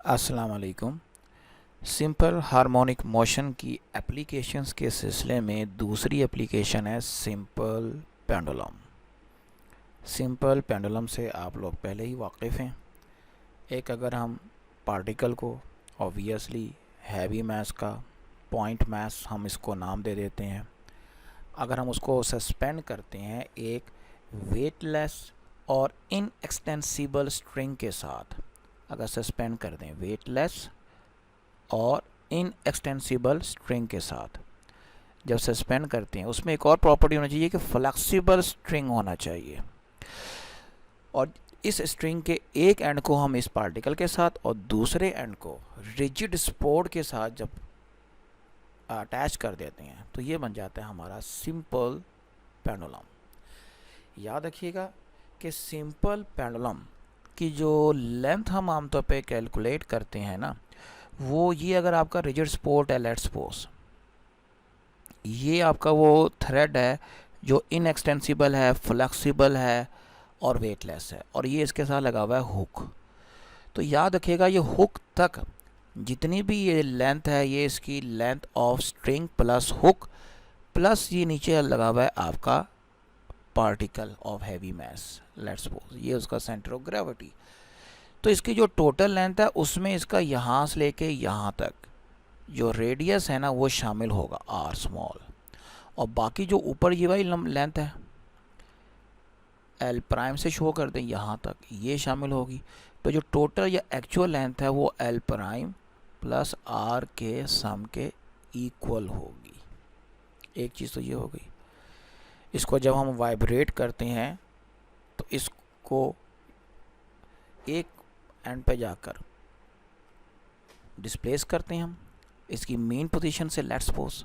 अस्सलाम वालेकुम। Simple harmonic motion की एप्लीकेशंस के सिलसिले में दूसरी एप्लीकेशन है सिंपल पेंडुलम। सिंपल पेंडुलम से आप लोग पहले ही वाकिफ़ हैं। एक अगर हम पार्टिकल को ऑब्वियसली हैवी मास का पॉइंट मास हम इसको नाम दे देते हैं। अगर हम उसको सस्पेंड करते हैं एक वेटलेस और इनएक्सटेंसिबल स्ट्रिंग के साथ, अगर सस्पेंड कर दें वेटलेस और इनएक्सटेंसिबल स्ट्रिंग के साथ, जब सस्पेंड करते हैं उसमें एक और प्रॉपर्टी होना चाहिए कि फ्लेक्सिबल स्ट्रिंग होना चाहिए। और इस स्ट्रिंग के एक एंड को हम इस पार्टिकल के साथ और दूसरे एंड को रिजिड सपोर्ट के साथ जब अटैच कर देते हैं तो ये बन जाता है हमारा सिंपल पेंडुलम। याद रखिएगा कि सिंपल पेंडुलम की जो लेंथ हम आमतौर पे कैलकुलेट करते हैं ना, वो ये अगर आपका रिजिड सपोर्ट है, लेट्स सपोज ये आपका वो थ्रेड है जो इनएक्सटेंसिबल है, फ्लेक्सिबल है और वेटलेस है, और ये इसके साथ लगा हुआ है हुक। तो याद रखिएगा ये हुक तक जितनी भी ये लेंथ है, ये इसकी length of string plus hook plus ये नीचे लगा हुआ है आपका particle of heavy mass, let's suppose ये उसका सेंटर ऑफ ग्रेविटी। तो इसकी जो टोटल लेंथ है उसमें इसका यहाँ से लेके यहाँ तक जो रेडियस है ना वो शामिल होगा आर स्मॉल, और बाकी जो ऊपर ये वाली लेंथ है एल प्राइम से शो कर दें यहाँ तक, ये शामिल होगी। तो जो टोटल या एक्चुअल लेंथ है वो एल प्राइम प्लस आर के सम के इक्वल होगी। एक चीज़ तो ये हो गई। इसको जब हम वाइब्रेट करते हैं तो इसको एक एंड पे जाकर डिस्प्लेस करते हैं हम इसकी मेन पोजीशन से, लेट्स सपोज,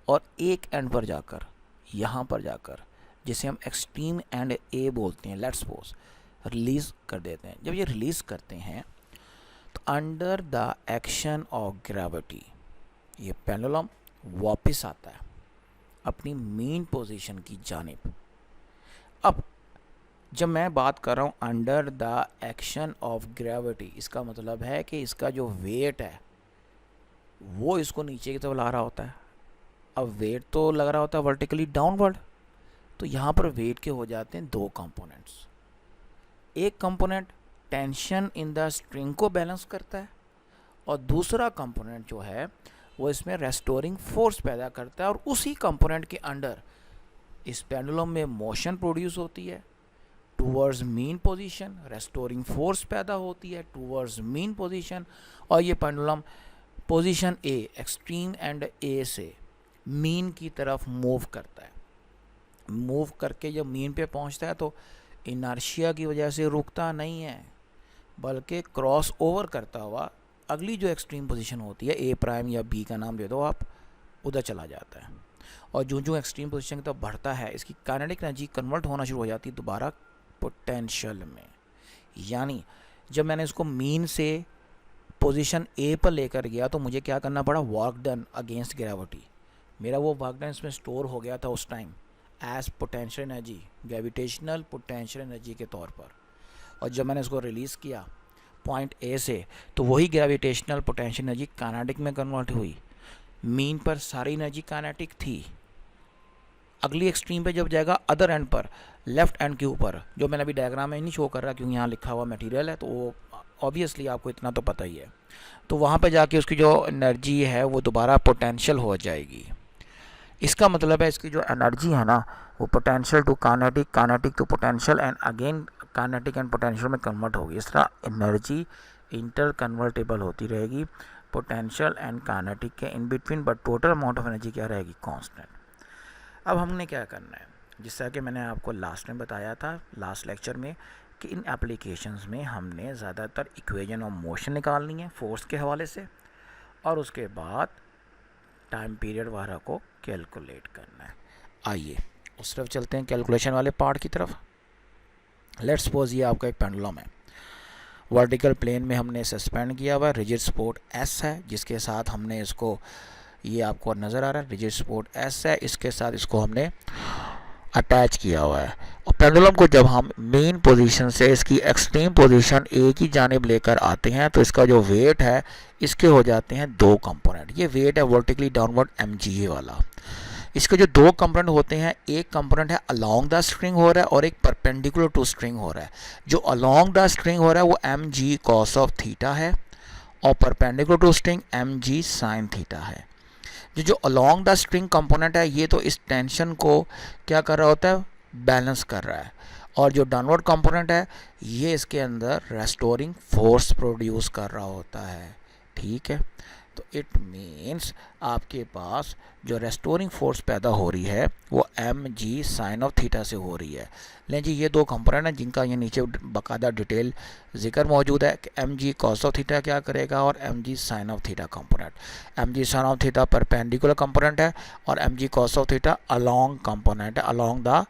और एक एंड पर जाकर यहाँ पर जाकर जिसे हम एक्सट्रीम एंड ए बोलते हैं, लेट्स सपोज, रिलीज़ कर देते हैं। जब ये रिलीज़ करते हैं तो under the action of gravity ये पेंडुलम वापस आता है अपनी मेन पोजीशन की जानिब। अब जब मैं बात कर रहा हूँ under the action of gravity, इसका मतलब है कि इसका जो वेट है वो इसको नीचे की तरफ ला रहा होता है। अब वेट तो लग रहा होता है वर्टिकली डाउनवर्ड, तो यहाँ पर वेट के हो जाते हैं दो कंपोनेंट्स। एक component tension in the string को बैलेंस करता है और दूसरा कंपोनेंट जो है वो इसमें रेस्टोरिंग फोर्स पैदा करता है, और उसी कंपोनेंट के अंडर इस पेंडुलम में मोशन प्रोड्यूस होती है towards mean position, restoring force पैदा होती है टूवर्ड्स मीन पोजीशन, और ये pendulum position A extreme end A से मीन की तरफ मूव करता है। मूव करके जब मीन पे पहुंचता है तो इनर्शिया की वजह से रुकता नहीं है, बल्कि क्रॉस ओवर करता हुआ अगली जो एक्सट्रीम पोजीशन होती है ए प्राइम या बी का नाम दे दो आप, उधर चला जाता है। और जो जो एक्सट्रीम पोजीशन की तरफ बढ़ता है इसकी काइनेटिक एनर्जी कन्वर्ट होना शुरू हो जाती है दोबारा पोटेंशियल में। यानी जब मैंने इसको मीन से पोजीशन ए पर लेकर गया तो मुझे क्या करना पड़ा, वर्क डन अगेंस्ट ग्रेविटी। मेरा वो वर्क डन इसमें स्टोर हो गया था उस time as potential energy, gravitational potential energy के तौर पर। और जब मैंने इसको रिलीज़ किया पॉइंट ए से तो वही ग्रेविटेशनल पोटेंशियल एनर्जी काइनेटिक में कन्वर्ट हुई। मीन पर सारी एनर्जी काइनेटिक थी, अगली एक्सट्रीम पे जब जाएगा अदर एंड पर, लेफ्ट एंड के ऊपर, जो मैंने अभी डायग्राम में नहीं शो कर रहा क्योंकि यहाँ लिखा हुआ मटेरियल है तो वो ऑब्वियसली आपको इतना तो पता ही है, तो वहाँ पे जाके उसकी जो एनर्जी है वो दोबारा पोटेंशियल हो जाएगी। इसका मतलब है इसकी जो एनर्जी है ना वो potential to kinetic, kinetic to potential and again kinetic and potential में कन्वर्ट होगी। इस तरह एनर्जी इंटर कन्वर्टेबल होती रहेगी पोटेंशियल एंड काइनेटिक के in between, but total amount of energy क्या रहेगी, कांस्टेंट। अब हमने क्या करना है, जिस तरह कि मैंने आपको लास्ट में बताया था लास्ट लेक्चर में कि इन एप्लीकेशंस में हमने ज़्यादातर इक्वेशन ऑफ मोशन निकालनी है फोर्स के हवाले से, और उसके बाद टाइम पीरियड वगैरह को कैलकुलेट करना है। आइए उस तरफ चलते हैं, कैलकुलेशन वाले पार्ट की तरफ। लेट्स सपोज ये आपका एक पेंडुलम है, वर्टिकल प्लेन में हमने सस्पेंड किया हुआ, रिजिड सपोर्ट एस है जिसके साथ हमने इसको, ये आपको नज़र आ रहा है रिजिड सपोर्ट एस है, इसके साथ इसको हमने अटैच किया हुआ है। और पेंडुलम को जब हम मेन पोजीशन से इसकी एक्सट्रीम पोजीशन एक ही जानिब लेकर आते हैं तो इसका जो वेट है इसके हो जाते हैं दो कंपोनेंट। ये वेट है वर्टिकली डाउनवर्ड mga वाला। इसके जो दो कंपोनेंट होते हैं, एक कंपोनेंट है अलोंग द स्ट्रिंग हो रहा है और एक परपेंडिकुलर टू स्ट्रिंग हो रहा है। जो अलोंग द स्ट्रिंग हो रहा है वो mg cos ऑफ थीटा है और perpendicular to string mg sin theta है। जो अलोंग द स्ट्रिंग कंपोनेंट है ये तो इस टेंशन को क्या कर रहा होता है, बैलेंस कर रहा है। और जो डाउनवर्ड कंपोनेंट है ये इसके अंदर रेस्टोरिंग फोर्स प्रोड्यूस कर रहा होता है। ठीक है, तो इट मीन्स आपके पास जो रेस्टोरिंग फोर्स पैदा हो रही है वो mg sin ऑफ थीटा से हो रही है। लें जी, ये दो कंपोनेंट हैं जिनका ये नीचे बाकायदा डिटेल जिक्र मौजूद है कि mg cos ऑफ थीटा क्या करेगा और mg sin of theta component. mg sin of theta perpendicular component है और mg cos of theta along component है, अलोंग द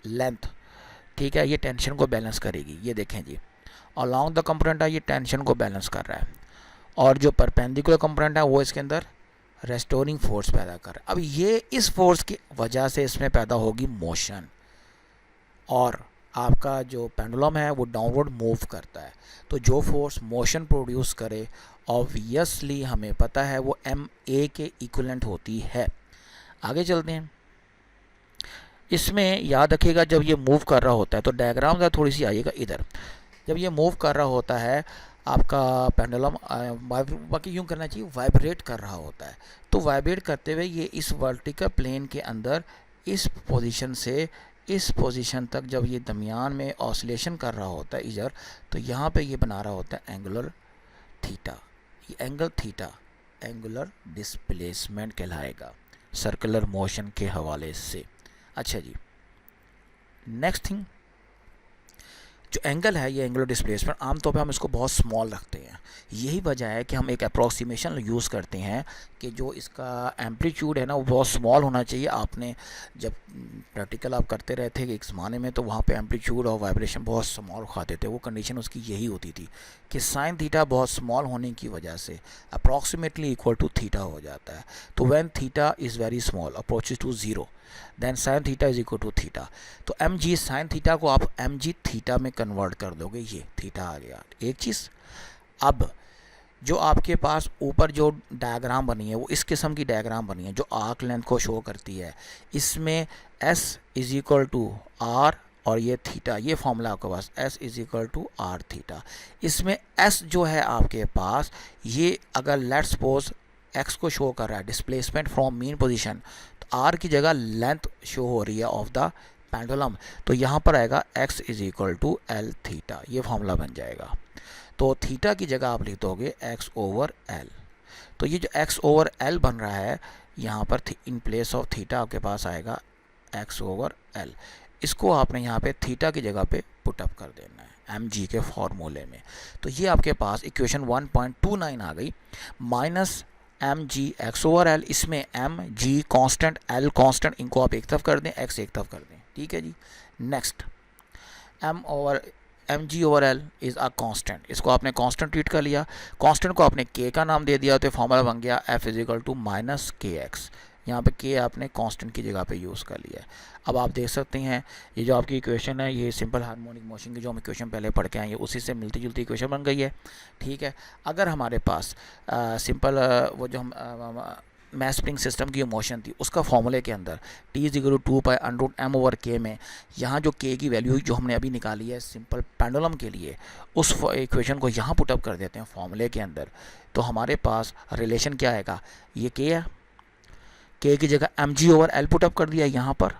लेंथ। ठीक है, ये टेंशन को बैलेंस करेगी। ये देखें जी, अलोंग द कंपोनेंट है, ये टेंशन को बैलेंस कर रहा है और जो परपेंडिकुलर कंपोनेंट है वो इसके अंदर रेस्टोरिंग फोर्स पैदा कर रहा है। अब ये इस फोर्स की वजह से इसमें पैदा होगी मोशन और आपका जो पेंडुलम है वो डाउनवर्ड मूव करता है। तो जो फोर्स मोशन प्रोड्यूस करे ऑब्वियसली हमें पता है वो ma के इक्विवेलेंट होती है। आगे चलते हैं। इसमें याद रखिएगा जब ये मूव कर रहा होता है तो डायग्राम का थोड़ी सी आइएगा इधर। जब ये मूव कर रहा होता है आपका पेंडुलम बाकी यूँ करना चाहिए, वाइब्रेट कर रहा होता है। तो वाइब्रेट करते हुए ये इस वर्टिकल प्लेन के अंदर इस पोजीशन से इस पोजीशन तक जब ये दरमियान में ऑसिलेशन कर रहा होता है इधर, तो यहाँ पे ये बना रहा होता है एंगुलर थीटा। ये एंगल थीटा एंगुलर डिस्प्लेसमेंट कहलाएगा सर्कुलर मोशन के हवाले से। अच्छा जी, नेक्स्ट थिंग, जो एंगल है ये एंगुलर डिस्प्लेसमेंट आमतौर पे हम इसको बहुत स्मॉल रखते हैं। यही वजह है कि हम एक अप्रॉक्सीमेशन यूज़ करते हैं कि जो इसका एम्पलीट्यूड है ना वो बहुत स्मॉल होना चाहिए। आपने जब प्रैक्टिकल आप करते रहे थे एक ज़माने में तो वहाँ पे एम्पलीट्यूड और वाइब्रेशन बहुत स्मॉल खाते थे। वो कंडीशन उसकी यही होती थी कि साइन थीटा बहुत स्मॉल होने की वजह से अप्रॉक्सीमेटली इक्वल टू थीटा हो जाता है। तो when theta is very small approaches to zero then sine theta is equal to theta. तो mg साइन थीटा को आप mg थीटा में कन्वर्ट कर दोगे, ये थीटा आ गया। एक चीज़, अब जो आपके पास ऊपर जो डायग्राम बनी है वो इस किस्म की डायग्राम बनी है जो आर्क लेंथ को शो करती है। इसमें s is equal to R और ये थीटा, ये फॉर्मूला आपके पास s is equal to R theta. इसमें s जो है आपके पास ये अगर लेट्स सपोज x को शो कर रहा है डिस्प्लेसमेंट फ्रॉम मीन पोजीशन, तो r की जगह लेंथ शो हो रही है ऑफ द पेंडुलम, तो यहाँ पर आएगा x is equal to L theta. ये फॉर्मूला बन जाएगा। तो थीटा की जगह आप लिख दोगे x ओवर एल। तो ये जो x ओवर एल बन रहा है यहाँ पर इन प्लेस ऑफ थीटा आपके पास आएगा x ओवर एल। इसको आपने यहाँ पे थीटा की जगह पे पुटअप कर देना है mg के फॉर्मूले में। तो ये आपके पास इक्वेशन 1.29 आ गई minus mg x over L. इसमें mg कांस्टेंट l कांस्टेंट, इनको आप एक तरफ कर दें, x एक तरफ कर दें। ठीक है जी। Next mg over L is a constant, इसको आपने कांस्टेंट ट्रीट कर लिया। कांस्टेंट को आपने k का नाम दे दिया तो फार्मूला बन गया f is equal to minus K X. यहाँ पे k आपने कांस्टेंट की जगह पे यूज़ कर लिया है। अब आप देख सकते हैं ये जो आपकी इक्वेशन है ये सिंपल हार्मोनिक मोशन की जो हम इक्वेशन पहले पढ़ के आए हैं उसी से मिलती जुलती इक्वेशन बन गई है। ठीक है, अगर हमारे पास सिंपल वो जो हम मैस स्प्रिंग सिस्टम की मोशन थी उसका फॉर्मूले के अंदर t is equal to 2 pi under m over k में यहाँ जो k की वैल्यू जो हमने अभी निकाली है सिंपल पेंडुलम के लिए उस इक्वेशन को यहाँ पुटअप कर देते हैं फॉर्मूले के अंदर, तो हमारे पास रिलेशन क्या आएगा, ये k है, k की जगह mg ओवर l पुटअप कर दिया, यहाँ पर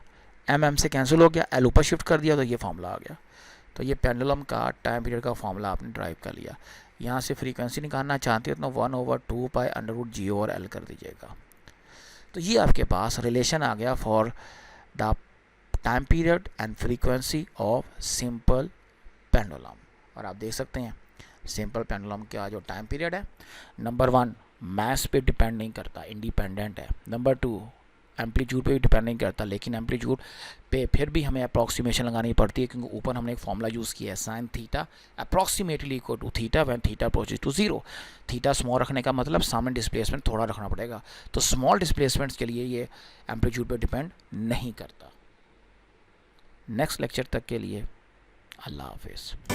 m से कैंसिल हो गया, l ऊपर शिफ्ट कर दिया तो ये फॉर्मूला आ गया। तो ये पेंडुलम का टाइम पीरियड का फॉर्मूला आपने ड्राइव कर लिया। यहाँ से फ्रीक्वेंसी निकालना चाहते हो तो 1/2 pi under root g over l कर दीजिएगा। तो ये आपके पास रिलेशन आ गया for the time period and frequency of simple pendulum. और आप देख सकते हैं सिंपल पेंडुलम का जो टाइम पीरियड है, नंबर 1 मास पे डिपेंड नहीं करता, इंडिपेंडेंट है। नंबर 2 एम्पलीट्यूड पे भी डिपेंड नहीं करता, लेकिन एम्पलीट्यूड पे फिर भी हमें अप्रॉक्सीमेशन लगानी पड़ती है, क्योंकि ऊपर हमने एक फॉर्मूला यूज़ किया है sine theta approximately equal to theta when theta approaches to zero. Theta small रखने का मतलब सामने डिस्प्लेसमेंट थोड़ा रखना पड़ेगा, तो स्मॉल डिस्प्लेसमेंट्स के लिए ये एम्पलीट्यूड पे डिपेंड नहीं करता। नेक्स्ट लेक्चर तक के लिए अल्लाह हाफिज़।